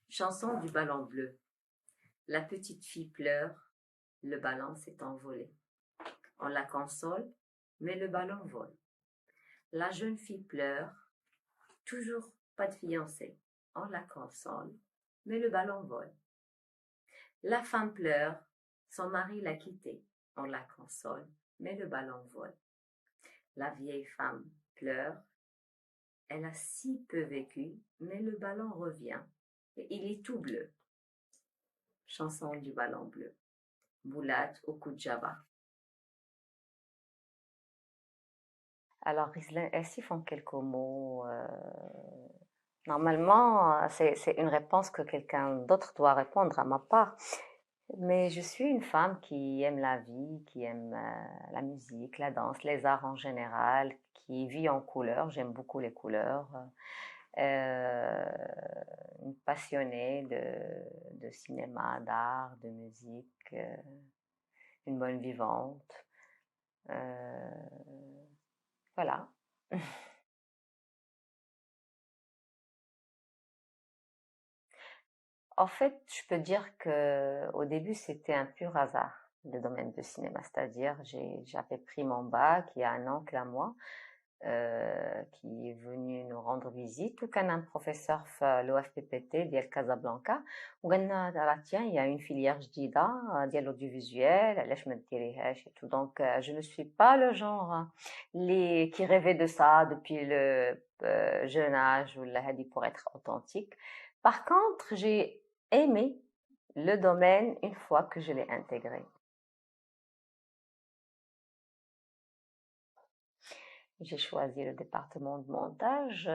Chanson du ballon bleu. La petite fille pleure, le ballon s'est envolé. On la console, mais le ballon vole. La jeune fille pleure, toujours pas de fiancé. On la console, mais le ballon vole. La femme pleure, son mari l'a quittée. On la console, mais le ballon vole. La vieille femme pleure, elle a si peu vécu, mais le ballon revient. Et il est tout bleu. Chanson du ballon bleu. Boulat au Koudjaba. Alors, Rizlan Essif, en quelques mots, normalement, c'est une réponse que quelqu'un d'autre doit répondre à ma part. Mais je suis une femme qui aime la vie, qui aime la musique, la danse, les arts en général, qui vit en couleurs. J'aime beaucoup les couleurs. Une passionnée de cinéma, d'art, de musique, une bonne vivante. Voilà. En fait, je peux dire que au début, c'était un pur hasard, le domaine de cinéma. C'est-à-dire, j'avais pris mon bac il y a un oncle à moi qui est venu nous rendre visite وكان un professeur في l'OFPPT ديال Casablanca وقالنا راه tiens il y a une filière جديدة ديال l'audiovisuel علاش ما ديريهاش et tout donc je ne suis pas le genre qui rêvait de ça depuis le jeune âge ولا هذه pour être authentique. Par contre, j'ai aimé le domaine une fois que je l'ai intégré. J'ai choisi le département de montage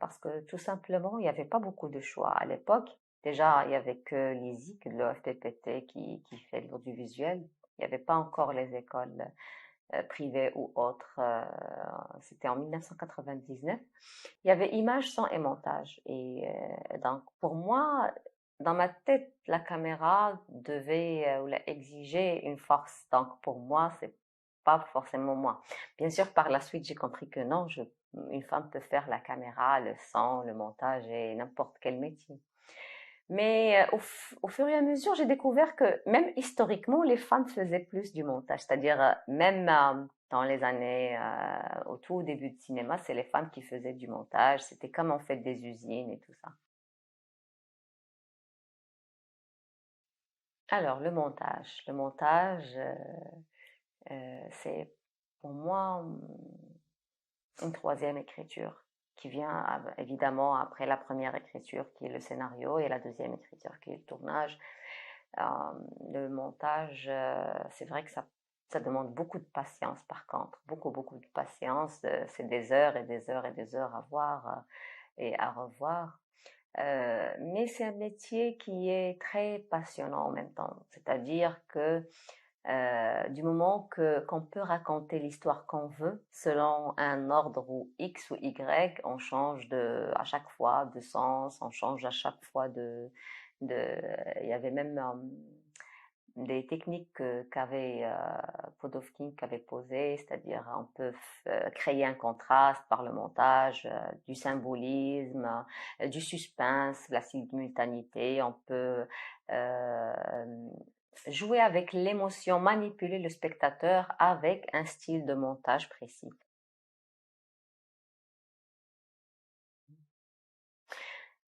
parce que tout simplement, il n'y avait pas beaucoup de choix à l'époque. Déjà, il n'y avait que l'ISIC, le FPPT qui fait de l'audiovisuel. Il n'y avait pas encore les écoles privées ou autres. C'était en 1999. Il y avait image, son et montage. Et donc, pour moi, dans ma tête, la caméra devait ou exiger une force. Donc, pour moi, c'est pas forcément moi. Bien sûr, par la suite, j'ai compris que non, une femme peut faire la caméra, le son, le montage et n'importe quel métier. Mais au fur et à mesure, j'ai découvert que même historiquement, les femmes faisaient plus du montage. C'est-à-dire, même dans les années, au tout début du cinéma, c'est les femmes qui faisaient du montage. C'était comme en fait des usines et tout ça. Alors, le montage. Le montage, c'est pour moi une troisième écriture qui vient évidemment après la première écriture qui est le scénario et la deuxième écriture qui est le tournage. Le montage, c'est vrai que ça demande beaucoup de patience par contre, beaucoup de patience. C'est des heures et des heures et des heures à voir et à revoir. Mais c'est un métier qui est très passionnant en même temps. C'est-à-dire que du moment qu'on peut raconter l'histoire qu'on veut, selon un ordre ou X ou Y, on change à chaque fois de sens, on change à chaque fois il y avait même des techniques qu'avait Podovkin qu'avait posées, c'est-à-dire on peut créer un contraste par le montage, du symbolisme, du suspense, la simultanéité, on peut jouer avec l'émotion, manipuler le spectateur avec un style de montage précis.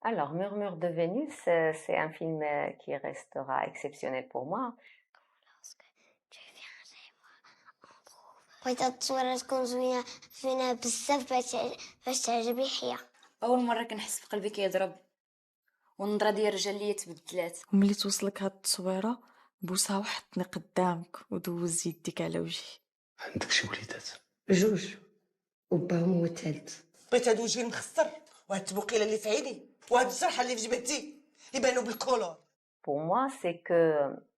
Alors, Murmure de Vénus, c'est un film qui restera exceptionnel pour moi. بغيت التصويره تكون زوينه فينا بزاف باش تعجب يحيى. اول مره كنحس بقلبي كيضرب والنظره ديال الرجال ليا تبدلات. وملي توصلك هاد التصويره بوسها وحطني قدامك ودوز يديك على وجهي. عندك شي وليدات؟ جوج وباهم هو الثالث. بغيت هاد وجهي المخسر وهاد التبوقيله اللي في عيني وهاد الجرحه اللي في جبهتي يبانوا بالكولور. Pour moi, c'est que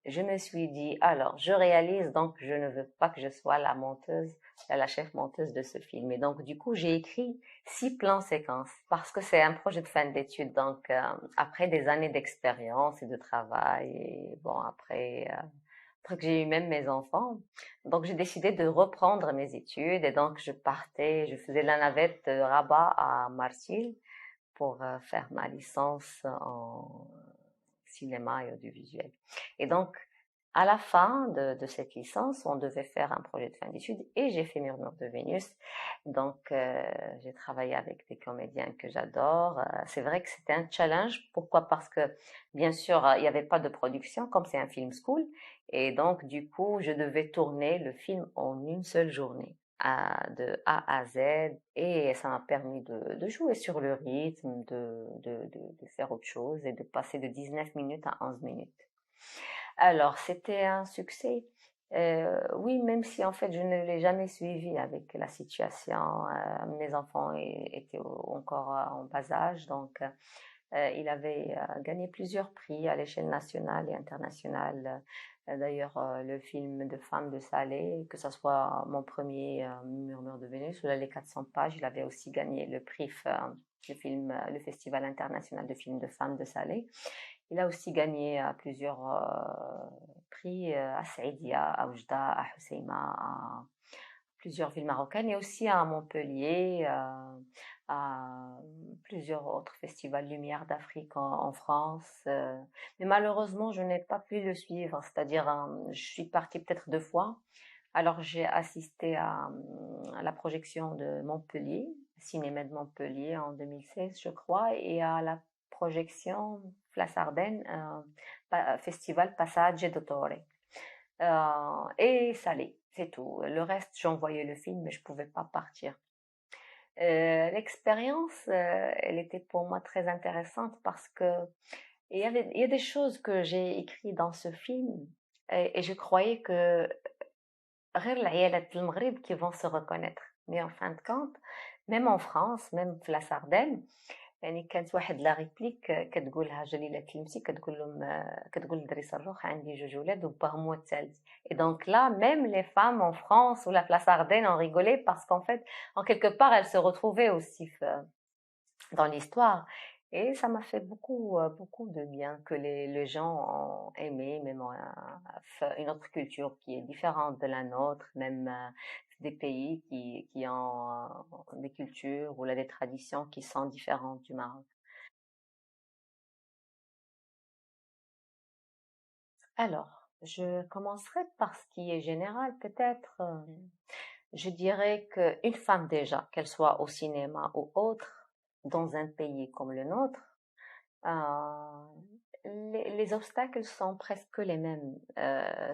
je me suis dit, alors, je réalise, donc je ne veux pas que je sois la chef monteuse de ce film. Et donc, du coup, j'ai écrit 6 plans séquences parce que c'est un projet de fin d'études. Donc, après des années d'expérience et de travail, et bon, après que j'ai eu même mes enfants, donc j'ai décidé de reprendre mes études et donc je faisais la navette de Rabat à Marseille pour faire ma licence en cinéma et audiovisuel. Et donc, à la fin de cette licence, on devait faire un projet de fin d'études et j'ai fait Murmure de Vénus. Donc, j'ai travaillé avec des comédiens que j'adore. C'est vrai que c'était un challenge. Pourquoi? Parce que, bien sûr, il n'y avait pas de production, comme c'est un film school. Et donc, du coup, je devais tourner le film en une seule journée, de A à Z. Et ça m'a permis de jouer sur le rythme, de faire autre chose et de passer de 19 minutes à 11 minutes. Alors, c'était un succès. Oui, même si en fait je ne l'ai jamais suivi avec la situation. Mes enfants étaient encore en bas âge, donc il avait gagné plusieurs prix à l'échelle nationale et internationale. D'ailleurs, le film de Femme de Salé, que ce soit mon premier Murmure de Vénus ou Les 400 pages, il avait aussi gagné le prix, le Festival international de films de Femmes de Salé. Il a aussi gagné plusieurs prix à Saïdia, à Oujda, à Hoceima, à plusieurs villes marocaines et aussi à Montpellier, à plusieurs autres festivals Lumière d'Afrique en France. Mais malheureusement, je n'ai pas pu le suivre, c'est-à-dire je suis partie peut-être 2 fois. Alors j'ai assisté à la projection de Montpellier, Cinéma de Montpellier en 2016, je crois, et à la projection Place Ardennes, festival Passage Dottore. Et Salé, c'est tout. Le reste, j'envoyais le film, mais je pouvais pas partir. L'expérience, elle était pour moi très intéressante parce que il y a des choses que j'ai écrites dans ce film et je croyais que غير العيالات المغرب qui vont se reconnaître. Mais en fin de compte, même en France, même في la Sardaigne, يعني كانت واحد لا ريبليك كتقولها جليلة المسي كتقول لهم كتقول لدريس الروح عندي 2 ولاد وباهم هو الثالث. Et donc là, même les femmes en France ou la Sardaigne ont rigolé parce qu'en fait, en quelque part, elles se retrouvaient aussi dans l'histoire. Et ça m'a fait beaucoup de bien que les gens ont aimé, même une autre culture qui est différente de la nôtre, même des pays qui ont des cultures ou là, des traditions qui sont différentes du Maroc. Alors, je commencerai par ce qui est général, peut-être. Je dirais qu'une femme déjà, qu'elle soit au cinéma ou autre, dans un pays comme le nôtre, les obstacles sont presque les mêmes.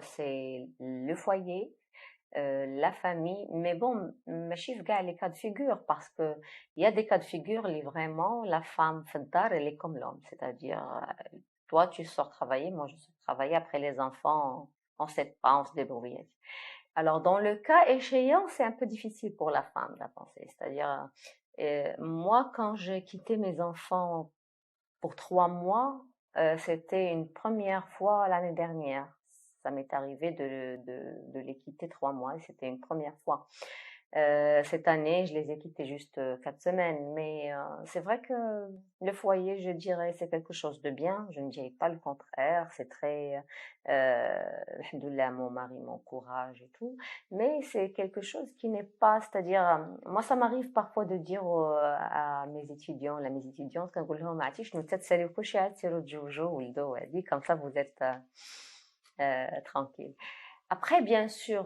C'est le foyer, la famille, mais bon, ماشي في كاع les cas de figure parce que il y a des cas de figure où vraiment la femme في الدار elle est comme l'homme, c'est-à-dire toi tu sors travailler, moi je sors travailler, après les enfants on sait pas, on se débrouille. Alors dans le cas échéant, c'est un peu difficile pour la femme d'avancer, c'est-à-dire moi quand j'ai quitté mes enfants pour 3 mois, c'était une première fois l'année dernière. Ça m'est arrivé de les quitter 3 mois et c'était une première fois. Cette année, je les ai quittés juste 4 semaines, mais c'est vrai que le foyer, je dirais, c'est quelque chose de bien. Je ne dirais pas le contraire. C'est très, alhamdoulilah, mon mari m'encourage et tout, mais c'est quelque chose qui n'est pas, c'est-à-dire, moi, ça m'arrive parfois de dire à mes étudiants, mes étudiantes, quand je leur dis, je me comme ça, vous êtes tranquille. Après, bien sûr,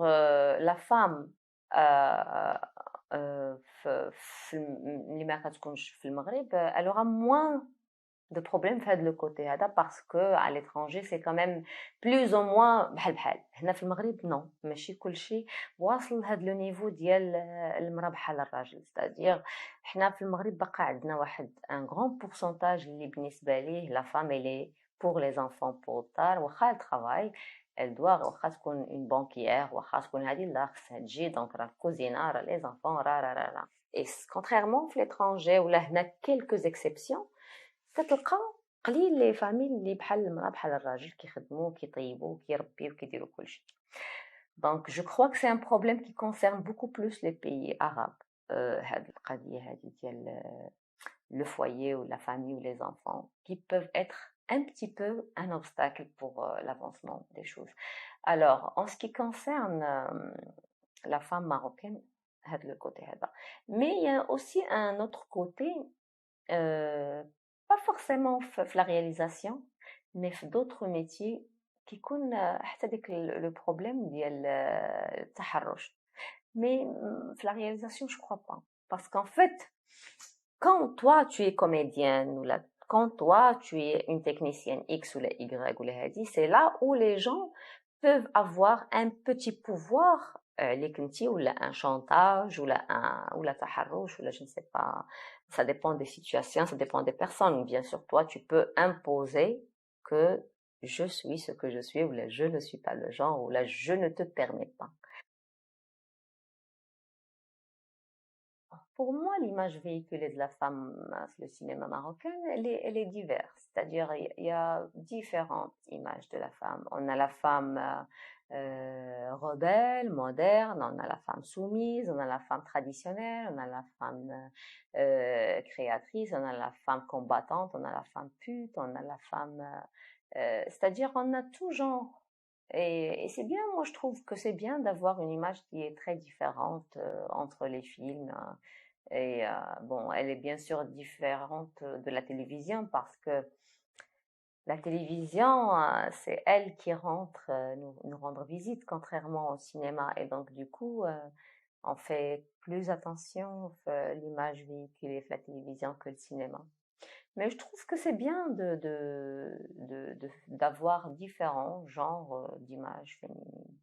la femme اللي ما كتكونش في المغرب elle aura moins de problèmes في هذا le côté هذا parce que à l'étranger c'est quand même plus ou moins بحال بحال. هنا في المغرب non ماشي كلشي واصل لهذا لو نيفو ديال المراه بحال الراجل, c'est-à-dire حنا في المغرب بقى عندنا واحد un grand pourcentage اللي بالنسبه ليه la femme elle est pour les enfants pour الدار واخا elle travaille elle doit واخا تكون une banquière واخا تكون هذه لا خصها تجي دونك راه الكوزينه راه les enfants راه et contrairement في l'étranger ولا هنا quelques exceptions كتلقى قليل لي فامي اللي بحال المراه بحال الراجل كيخدموا كيطيبوا كيربيو كيديروا كلشي. Donc je crois que c'est un problème qui concerne beaucoup plus les pays arabes. هاد القضيه هذه ديال le foyer ou la famille ou les enfants qui peuvent être un petit peu un obstacle pour l'avancement des choses. Alors, en ce qui concerne la femme marocaine, le côté mais il y a aussi un autre côté pas forcément في la réalisation mais في d'autres métiers كيكون حتى داك le problème ديال التحرش mais في la réalisation je crois pas parce qu'en fait quand toi tu es comédienne ou quand toi tu es une technicienne X ou la Y ou la هادي c'est là où les gens peuvent avoir un petit pouvoir اللي كنتي ولا un chantage ou la تحرش ولا je ne sais pas ça dépend des situations ça dépend des personnes bien sûr toi tu peux imposer que je suis ce que je suis ou là je ne suis pas le genre ou là je ne te permets pas. Pour moi, l'image véhiculée de la femme dans le cinéma marocain, elle est diverse. C'est-à-dire, il y a différentes images de la femme. On a la femme rebelle, moderne, on a la femme soumise, on a la femme traditionnelle, on a la femme créatrice, on a la femme combattante, on a la femme pute, on a la femme... c'est-à-dire, on a tout genre. Et c'est bien, moi je trouve que c'est bien d'avoir une image qui est très différente entre les films. Et bon, elle est bien sûr différente de la télévision parce que la télévision, c'est elle qui rentre nous rendre visite, contrairement au cinéma. Et donc du coup, on fait plus attention à l'image véhiculée de la télévision que le cinéma. Mais je trouve que c'est bien d'avoir différents genres d'images féminines.